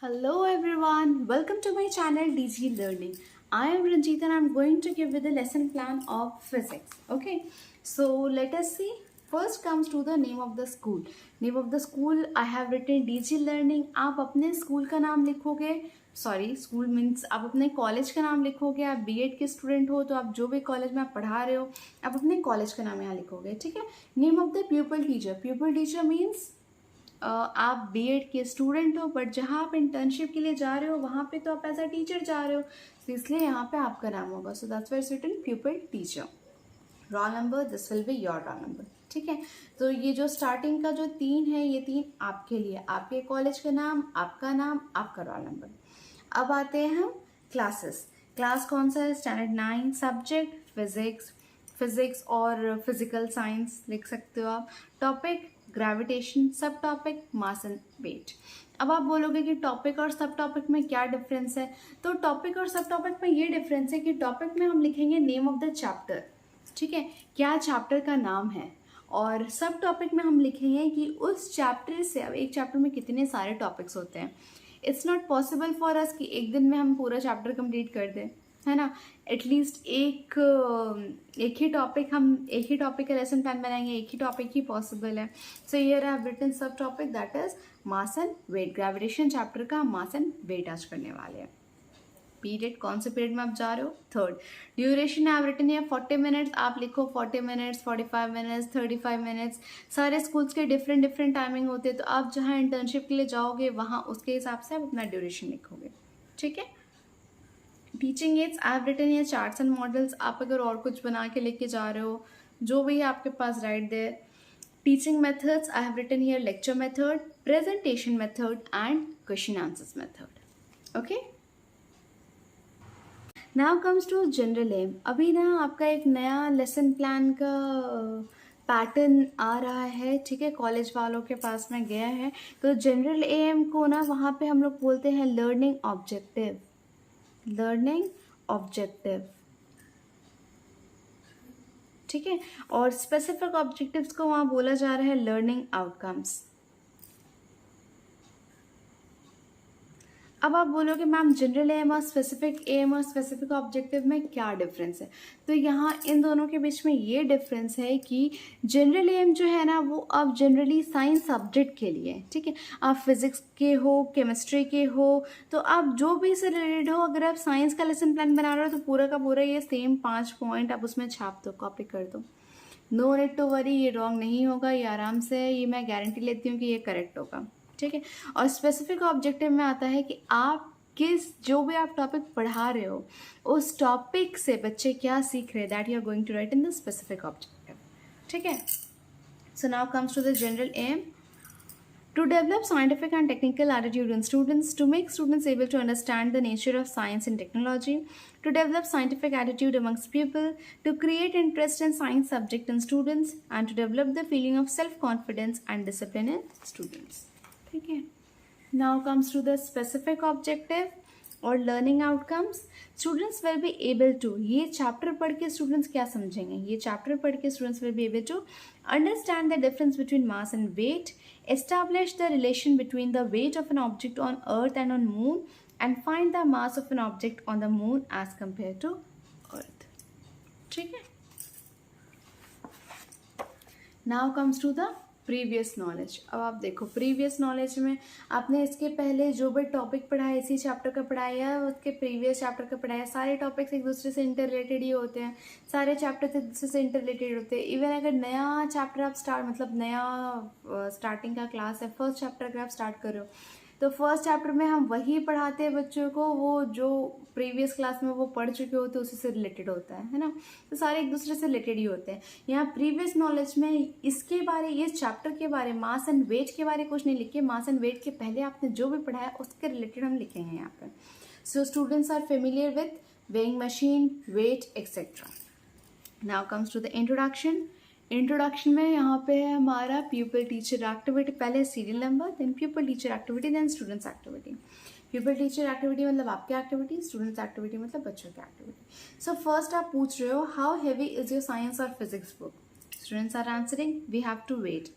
Hello everyone, welcome to my channel DG Learning. I am Ranjit and I am going to give you the lesson plan of physics. Okay, so let us see. First comes to the name of the school. Name of the school I have written DG Learning. आप अपने school का नाम लिखोगे, sorry school means आप अपने college का नाम लिखोगे. आप बीएड के स्टूडेंट हो तो आप जो भी कॉलेज में आप पढ़ा रहे हो आप अपने कॉलेज का नाम यहाँ लिखोगे. ठीक है. Name of the pupal teacher means आप बीएड के स्टूडेंट हो बट जहाँ आप इंटर्नशिप के लिए जा रहे हो वहाँ पे तो आप एज अ टीचर जा रहे हो, तो इसलिए यहाँ पे आपका नाम होगा. So that's why it's written pupil teacher. Roll number this will be your roll number. ठीक है. तो ये जो स्टार्टिंग का जो 3 है ये 3 आपके लिए, आपके कॉलेज का नाम, आपका रोल नंबर. अब आते हैं हम क्लासेस. क्लास कौन सा है? स्टैंडर्ड 9. सब्जेक्ट फिजिक्स और फिजिकल साइंस लिख सकते हो आप. Topic gravitation. सब टॉपिक मास एंड वेट. अब आप बोलोगे कि टॉपिक और सब टॉपिक में क्या डिफरेंस है? तो टॉपिक और सब टॉपिक में ये डिफरेंस है कि टॉपिक में हम लिखेंगे नेम ऑफ द चैप्टर. ठीक है, क्या चैप्टर का नाम है. और सब टॉपिक में हम लिखेंगे कि उस चैप्टर से, अब एक चैप्टर में कितने सारे टॉपिक्स होते हैं. It's not possible for us कि एक दिन में हम पूरा चैप्टर कंप्लीट कर दें, है ना. एटलीस्ट एक ही टॉपिक का लेसन प्लान बनाएंगे, एक ही टॉपिक ही पॉसिबल है. So here I have written sub topic that is mass and weight. Gravitation chapter का मास एंड वेट आज करने वाले हैं. पीरियड कौन से पीरियड में आप जा रहे हो? Third. Duration I have written है 40 मिनट्स. आप लिखो 40 मिनट्स, 45 मिनट्स, 35 मिनट्स. सारे स्कूल्स के डिफरेंट टाइमिंग होते हैं, तो आप जहाँ इंटर्नशिप के लिए जाओगे वहाँ उसके हिसाब से आप अपना ड्यूरेशन लिखोगे. ठीक है. Teaching aids I have written है चार्ट्स एंड मॉडल्स. आप अगर और कुछ बना के लेके जा रहे हो जो भी है आपके पास right there. Teaching methods I have written here lecture method, presentation method and question answers method. Okay. Now comes to general aim. अभी ना आपका एक नया लेसन प्लान का पैटर्न आ रहा है. ठीक है, कॉलेज वालों के पास में गया है. तो जनरल एम को ना वहाँ पे हम लोग बोलते हैं लर्निंग ऑब्जेक्टिव. ठीक है. और स्पेसिफिक ऑब्जेक्टिव्स को वहाँ बोला जा रहा है लर्निंग आउटकम्स. अब आप बोलोगे मैम जनरल एम और स्पेसिफिक ऑब्जेक्टिव में क्या डिफरेंस है? तो यहाँ इन दोनों के बीच में ये डिफरेंस है कि जनरल एम जो है ना वो अब जनरली साइंस सब्जेक्ट के लिए. ठीक है, आप फिजिक्स के हो, केमिस्ट्री के हो, तो आप जो भी से रिलेटेड हो, अगर आप साइंस का लेसन प्लान बना रहे हो तो पूरा का पूरा ये सेम 5 पॉइंट आप उसमें छाप दो, कॉपी कर दो. नो नीड टू वरी, ये रॉन्ग नहीं होगा, ये आराम से, ये मैं गारंटी लेती हूँ कि ये करेक्ट होगा. ठीक है. और स्पेसिफिक ऑब्जेक्टिव में आता है कि आप जो भी आप टॉपिक पढ़ा रहे हो उस टॉपिक से बच्चे क्या सीख रहे हैं, that you are going to write in the specific objective. ठीक है. So now comes to the general aim. To develop scientific and technical attitude in students, to make students able to understand the nature of science and technology, to develop scientific attitude amongst people, to create interest in science subject in students, and to develop the feeling of self-confidence and discipline in students. ठीक है. Now comes to the specific objective और learning outcomes. Students will be able to, ये chapter पढ़ के students क्या समझेंगे? ये chapter पढ़ के students will be able to understand the difference between mass and weight, establish the relation between the weight of an object on earth and on moon, and find the mass of an object on the moon as compared to earth. ठीक है. Now comes to the previous knowledge. अब आप देखो previous knowledge में आपने इसके पहले जो भी टॉपिक पढ़ाया, इसी चैप्टर का पढ़ाया, उसके प्रीवियस चैप्टर का पढ़ाया. सारे टॉपिक्स एक दूसरे से इंटर रिलेटेड ही होते हैं, सारे चैप्टर एक दूसरे से इंटर रिलेटेड होते हैं. इवन अगर नया चैप्टर आप नया स्टार्टिंग का क्लास है, फर्स्ट चैप्टर अगर आप स्टार्ट करो तो फर्स्ट चैप्टर में हम वही पढ़ाते हैं बच्चों को, वो जो प्रीवियस क्लास में वो पढ़ चुके होते हैं उसी से रिलेटेड होता है ना. तो सारे एक दूसरे से रिलेटेड ही होते हैं. यहाँ प्रीवियस नॉलेज में इसके बारे, ये चैप्टर के बारे, मास एंड वेट के बारे कुछ नहीं लिखे. मास एंड वेट के पहले आपने जो भी पढ़ाया उसके रिलेटेड हम लिखेंगे यहाँ पर. So students are familiar with weighing machine, weight etcetera. Now comes to the introduction. Introduction में यहाँ पे है हमारा प्यूपल टीचर एक्टिविटी. पहले serial number, then pupil teacher activity, then students activity. Pupil teacher activity मतलब आपकी एक्टिविटी, स्टूडेंट्स एक्टिविटी मतलब बच्चों की एक्टिविटी. सो फर्स्ट आप पूछ रहे हो how heavy is your science और physics book. Students are answering we have to weight.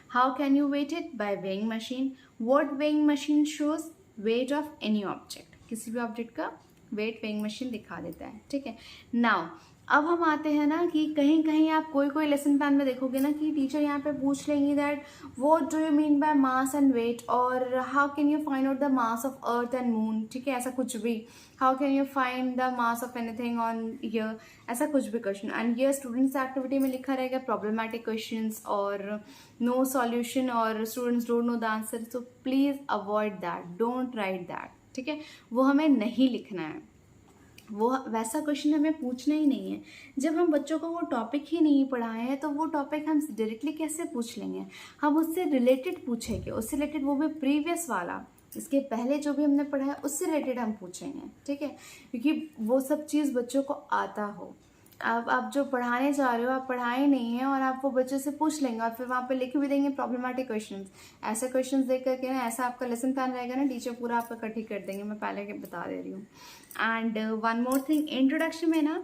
How can you weight it? By weighing machine. What weighing machine shows? Weight of any object, किसी भी object का wait weighing machine दिखा देता है, ठीक है। Now अब हम आते हैं ना कि कहीं कहीं आप कोई लेसन प्लान में देखोगे ना कि टीचर यहाँ पे पूछ लेंगी that what do you mean by mass and weight, और how can you find out the mass of earth and moon, ठीक है, ऐसा कुछ भी, how can you find the mass of anything on earth, ऐसा कुछ भी क्वेश्चन। एंड ये स्टूडेंट्स एक्टिविटी में लिखा रहेगा प्रॉब्लमैटिक क्वेश्चंस और नो सॉल्यूशन और students don't know the answer, so please avoid that, don't write that, ठीक है, वो हमें नहीं लिखना है, वो वैसा क्वेश्चन हमें पूछना ही नहीं है। जब हम बच्चों को वो टॉपिक ही नहीं पढ़ाए हैं तो वो टॉपिक हम डायरेक्टली कैसे पूछ लेंगे, हम उससे रिलेटेड पूछेंगे, उससे रिलेटेड वो भी प्रीवियस वाला, इसके पहले जो भी हमने पढ़ा है उससे रिलेटेड हम पूछेंगे, ठीक है, क्योंकि वो सब चीज़ बच्चों को आता हो। अब आप जो पढ़ाने जा रहे हो आप पढ़ाए नहीं है और आप वो बच्चों से पूछ लेंगे और फिर वहाँ पे लिख भी देंगे प्रॉब्लमैटिक क्वेश्चंस, ऐसे क्वेश्चंस देख करके ना ऐसा आपका लेसन प्लान रहेगा ना, टीचर पूरा आपका कट ही कर देंगे, मैं पहले के बता दे रही हूँ। And one more thing, introduction में ना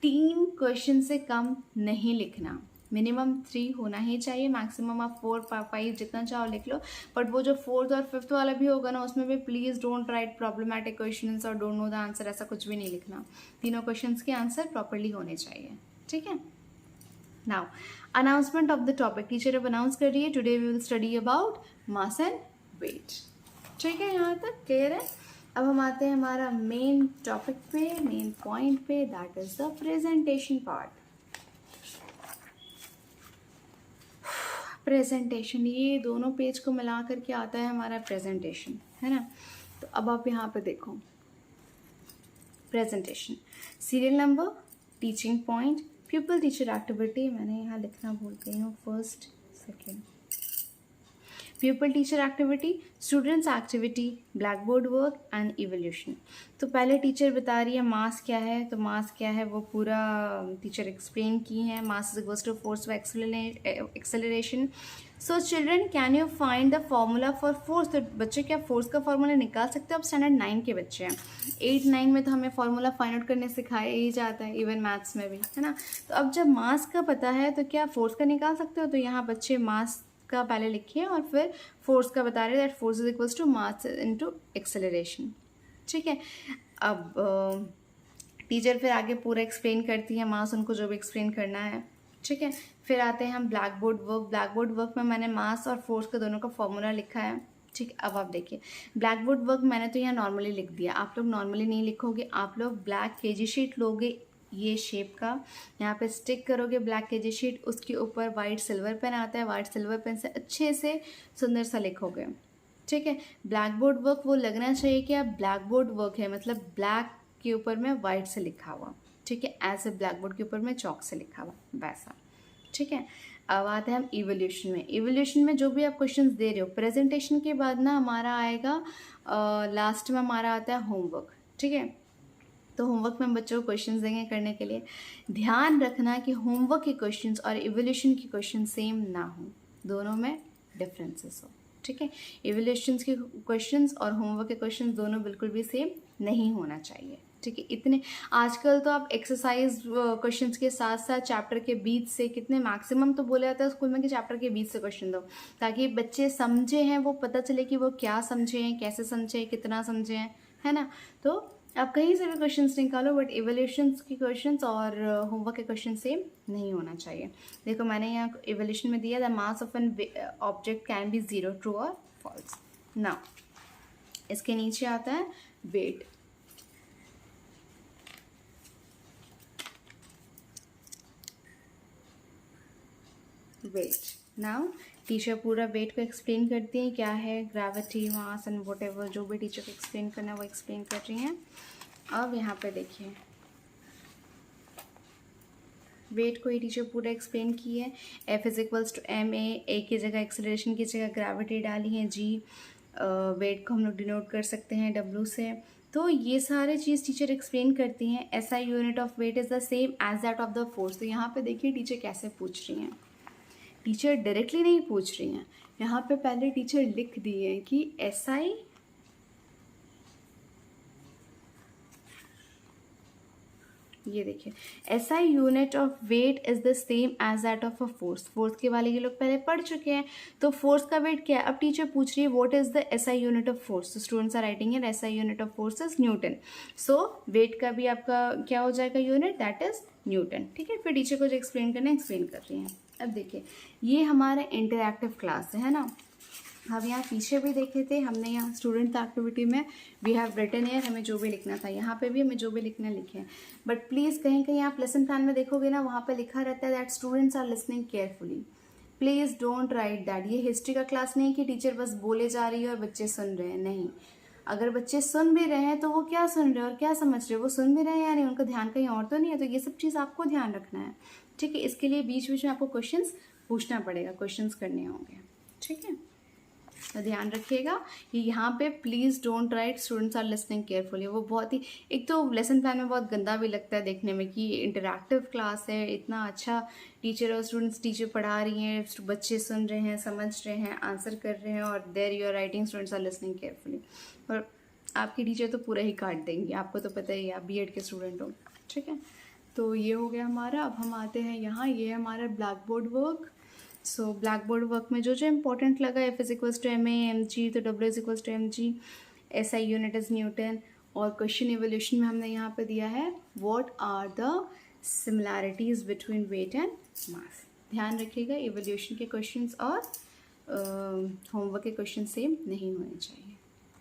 3 क्वेश्चन से कम नहीं लिखना, मिनिमम 3 होना ही चाहिए, मैक्सिमम आप 4 5 जितना चाहो लिख लो, बट वो जो 4th और 5th वाला भी होगा ना उसमें भी please don't right problematic questions और डोंट नो द आंसर, ऐसा कुछ भी नहीं लिखना, तीनों क्वेश्चंस के आंसर प्रॉपरली होने चाहिए, ठीक है। Now announcement of the topic, teacher अब अनाउंस कर रही है, today we will study about mass and weight, ठीक है, यहाँ तक क्लियर है। अब हम आते हैं हमारा मेन टॉपिक पे, मेन पॉइंट पे, that is the presentation part. Presentation, ये दोनों पेज को मिला करके आता है हमारा प्रेजेंटेशन, है ना। तो अब आप यहाँ पे देखो presentation, serial number, teaching point, pupil teacher activity, मैंने यहाँ लिखना भूल गई हूँ, first second, pupil teacher activity, students activity, black board work and evolution. तो पहले टीचर बता रही है मास क्या है, तो मास क्या है वो पूरा टीचर एक्सप्लेन की है, mass is equals to force by acceleration. So children can you find the formula for force, तो बच्चे क्या फोर्स का फॉर्मूला निकाल सकते हो, अब स्टैंडर्ड 9 के बच्चे हैं, 8 9 में तो हमें फॉर्मूला फाइंड आउट करने सिखाया ही जाता है, इवन मैथ्स में भी, है ना। तो अब जब मास का पता है तो क्या फोर्स का निकाल सकते हो, तो यहाँ बच्चे मास का पहले लिखिए और फिर फोर्स का बता रहे that force is equals to mass into acceleration, ठीक है। अब टीचर फिर आगे पूरा एक्सप्लेन करती है मास, उनको जो भी एक्सप्लेन करना है, ठीक है। फिर आते हैं हम black board work, black board work में मैंने मास और फोर्स का दोनों का फॉर्मूला लिखा है, ठीक है। अब आप देखिए ब्लैक बोर्ड वर्क मैंने तो यहाँ नॉर्मली लिख दिया, आप लोग नॉर्मली नहीं लिखोगे, आप लोग ब्लैक केजी शीट लोगे ये शेप का, यहाँ पे स्टिक करोगे ब्लैक केजी शीट, उसके ऊपर वाइट सिल्वर पेन आता है, वाइट सिल्वर पेन से अच्छे से सुंदर सा लिखोगे, ठीक है। ब्लैक बोर्ड वर्क वो लगना चाहिए कि आप ब्लैक बोर्ड वर्क है, मतलब ब्लैक के ऊपर में वाइट से लिखा हुआ, ठीक है, एज ए ब्लैक बोर्ड के ऊपर में चॉक से लिखा हुआ वैसा, ठीक है। अब आते हैं हम इवोल्यूशन में, इवोल्यूशन में जो भी आप क्वेश्चंस दे रहे हो, प्रेजेंटेशन के बाद ना हमारा आएगा लास्ट में हमारा आता है होमवर्क, ठीक है। तो होमवर्क में हम बच्चों को क्वेश्चंस देंगे करने के लिए, ध्यान रखना कि होमवर्क के क्वेश्चंस और इवोल्यूशन के क्वेश्चन सेम ना हो, दोनों में डिफरेंसेस हो, ठीक है। इवोल्यूशन के क्वेश्चंस और होमवर्क के क्वेश्चंस दोनों बिल्कुल भी सेम नहीं होना चाहिए, ठीक है। इतने आजकल तो आप एक्सरसाइज क्वेश्चंस के साथ साथ चैप्टर के बीच से कितने मैक्सिमम तो बोला जाता है स्कूल में कि चैप्टर के बीच से क्वेश्चन दो, ताकि बच्चे समझे हैं, वो पता चले कि वो क्या समझे हैं, कैसे समझे हैं, कितना समझे हैं, है ना। तो आप कहीं से भी क्वेश्चंस निकालो, बट इवोल्यूशंस के क्वेश्चंस और होमवर्क के क्वेश्चन सेम नहीं होना चाहिए। देखो मैंने यहाँ इवोल्यूशन में दिया the mass of an object can be 0 true और फॉल्स। नाउ इसके नीचे आता है वेट, वेट। नाउ टीचर पूरा वेट को एक्सप्लेन करती हैं, क्या है gravity, mass and what ever, जो भी टीचर को एक्सप्लेन करना है वो एक्सप्लेन कर रही हैं। अब यहाँ पे देखिए वेट को ही टीचर पूरा एक्सप्लेन की है, F is equals to M A की जगह एक्सेलरेशन की जगह ग्रेविटी डाली है, जी वेट को हम लोग डिनोट कर सकते हैं W से। तो ये सारे चीज़ टीचर एक्सप्लेन करती हैं। SI unit of weight is the same as that of the force. तो यहाँ पे देखिए टीचर कैसे पूछ रही हैं, टीचर डायरेक्टली नहीं पूछ रही हैं, यहाँ पे पहले टीचर लिख दी है कि SI ये देखिए, SI unit of weight is the same as that of a force. Force के वाले ये लोग पहले पढ़ चुके हैं। तो फोर्स का वेट क्या है? अब टीचर पूछ रही है what is the SI unit of force. तो students are writing it SI unit of force is newton. So weight का भी आपका क्या हो जाएगा यूनिट? That is Newton. ठीक है, फिर टीचर को जो एक्सप्लेन करना है एक्सप्लेन कर रही हैं। अब देखिए, ये हमारा इंटरैक्टिव क्लास है ना। हम यहाँ पीछे भी देखे थे, हमने यहाँ स्टूडेंट एक्टिविटी में वी हैव रिटन ईयर, हमें जो भी लिखना था, यहाँ पे भी हमें जो भी लिखना लिखे हैं। बट प्लीज़ कहीं कहीं आप लेसन प्लान में देखोगे ना, वहाँ पे लिखा रहता है that students are listening carefully. Please don't write that. ये हिस्ट्री का क्लास नहीं कि टीचर बस बोले जा रही है और बच्चे सुन रहे हैं, नहीं। अगर बच्चे सुन भी रहे हैं तो वो क्या सुन रहे हैं और क्या समझ रहे हैं, वो सुन भी रहे हैं या नहीं, उनका ध्यान कहीं और तो नहीं है। तो ये सब चीज़ आपको ध्यान रखना है। ठीक है, इसके लिए बीच बीच में आपको क्वेश्चंस पूछना पड़ेगा, क्वेश्चंस करने होंगे। ठीक है, तो ध्यान रखिएगा कि यहाँ पे please don't write students are listening carefully. वो बहुत ही, एक तो लेसन प्लान में बहुत गंदा भी लगता है देखने में कि इंटरैक्टिव क्लास है, इतना अच्छा टीचर और स्टूडेंट्स, टीचर पढ़ा रही हैं, बच्चे सुन रहे हैं, समझ रहे हैं, आंसर कर रहे हैं, और there you are writing students are listening carefully. और आपकी टीचर तो पूरा ही काट देंगी, आपको तो पता ही है, आप BEd के स्टूडेंट हो। ठीक है, तो ये हो गया हमारा। अब हम आते हैं यहाँ, ये हमारा black board work. So black board work में जो जो इम्पोर्टेंट लगा, F is equals to MA mg, तो W is equals to mg, SI unit is newton, और क्वेश्चन इवोल्यूशन में हमने यहाँ पे दिया है what are the similarities between weight and mass. ध्यान रखिएगा, इवोल्यूशन के क्वेश्चंस और होमवर्क के क्वेश्चन सेम नहीं होने चाहिए।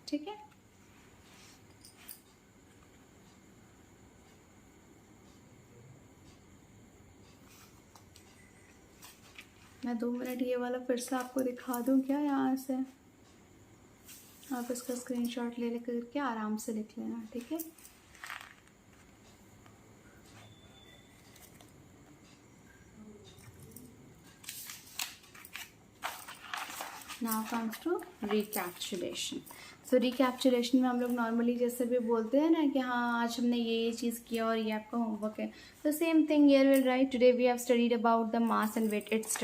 ठीक है, मैं 2 मिनट ये वाला फिर से आपको दिखा दूँ क्या? यहाँ से आप इसका स्क्रीनशॉट ले लेकर के आराम से लिख लेना। ठीक है, नाउ कम्स टू रिकैप्चुलेशन। सो रिकैप्चुलेशन में हम लोग नॉर्मली जैसे भी बोलते हैं ना कि हाँ आज हमने ये चीज़ किया और ये आपका होमवर्क है, तो same thing here will write today we have studied about the mass and weight. It's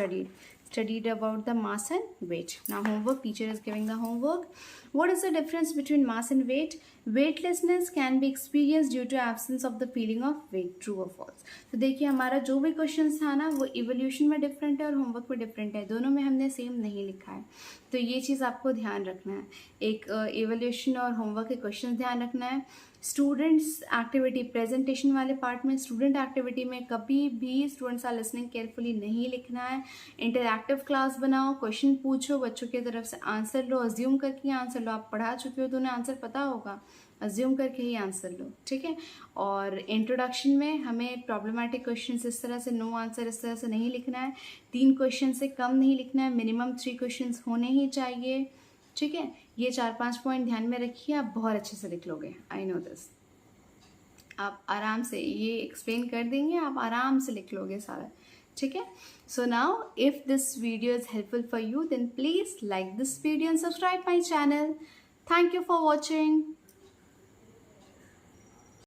studied about the mass and weight. Now homework, teacher is giving the homework. What is the difference between mass and weight? Weightlessness can be experienced due to absence of the feeling of weight. True or false? तो देखिए हमारा जो भी question था ना वो evolution में different है और होमवर्क में डिफरेंट है, दोनों में हमने सेम नहीं लिखा है। तो ये चीज़ आपको ध्यान रखना है, एक इवोल्यूशन और होमवर्क के क्वेश्चन ध्यान रखना है। स्टूडेंट्स एक्टिविटी, प्रेजेंटेशन वाले पार्ट में स्टूडेंट एक्टिविटी में कभी भी स्टूडेंट्स आर लिसनिंग केयरफुली नहीं लिखना है। इंटरैक्टिव क्लास बनाओ, क्वेश्चन पूछो, बच्चों की तरफ से आंसर लो, अज्यूम करके आंसर लो। आप पढ़ा चुके हो तो उन्हें आंसर पता होगा, अज्यूम करके ही आंसर लो। ठीक है, और इंट्रोडक्शन में हमें प्रॉब्लमेटिक क्वेश्चन इस तरह से, नो आंसर इस तरह से नहीं लिखना है, 3 क्वेश्चन से कम नहीं लिखना है, मिनिमम 3 क्वेश्चन होने ही चाहिए। ठीक है, ये 4-5 पॉइंट ध्यान में रखिए, आप बहुत अच्छे से लिख लोगे, आई नो दिस। आप आराम से ये एक्सप्लेन कर देंगे, आप आराम से लिख लोगे सारा। ठीक है, so now if this video is helpful for you then please like this video and subscribe my channel. Thank you for watching.